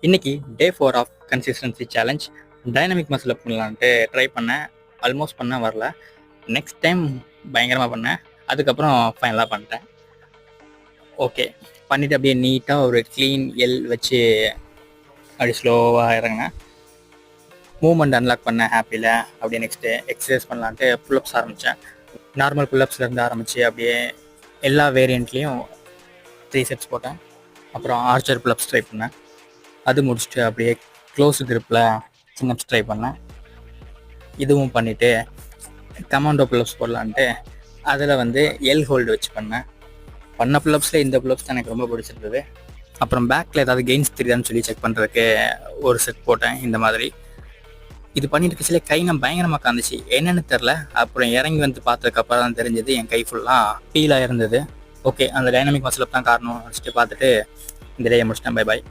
இன்னைக்கு day 4 of consistency challenge. Dynamic muscle up பண்ணலான்ட்டு try பண்ணேன். ஆல்மோஸ்ட் பண்ண வரல. நெக்ஸ்ட் டைம் பயங்கரமாக பண்ணேன். அதுக்கப்புறம் ஃபைனலாக பண்ணிட்டேன். ஓகே, பண்ணிவிட்டு அப்படியே நீட்டாக ஒரு க்ளீன் எல் வச்சு அப்படி ஸ்லோவாக இறங்கினேன். மூவ்மெண்ட் அன்லாக் பண்ணேன் ஹாப்பியில். அப்படியே நெக்ஸ்ட்டு எக்ஸசைஸ் பண்ணலான்ட்டு புல்லப்ஸ் ஆரம்பித்தேன். நார்மல் புல்லப்ஸ்லேருந்து ஆரம்பித்து அப்படியே எல்லா வேரியண்ட்லேயும் 3 செட்ஸ் போட்டேன். அப்புறம் ஆர்ச்சர் புல்லப்ஸ் ட்ரை பண்ணேன். அது முடிச்சுட்டு அப்படியே க்ளோஸ் கிரிப்பில் சின்னப்ஸ் ட்ரை பண்ணேன். இதுவும் பண்ணிவிட்டு கமாண்டோ புல்லப்ஸ் போடலான்ட்டு அதில் எல் ஹோல்டு வச்சு பண்ண புல்லப்ஸில் இந்த புல்லப்ஸ் தான் எனக்கு ரொம்ப பிடிச்சிருந்தது. அப்புறம் பேக்கில் ஏதாவது கெயின்ஸ் தெரியுதான்னு சொல்லி செக் பண்ணுறதுக்கு ஒரு செட் போட்டேன். இந்த மாதிரி இது பண்ணிட்டு இருக்கச்சிலே கை நான் பயங்கரமாக காந்துச்சு, என்னென்னு தெரில. அப்புறம் இறங்கி பார்த்ததுக்கப்புறம் தான் தெரிஞ்சது என் கை ஃபுல்லாக பீலாக இருந்தது. ஓகே, அந்த டைனமிக் மசில் அப் தான் காரணம் வச்சுட்டு பார்த்துட்டு இந்த டேயை முடிச்சிட்டேன். Bye bye.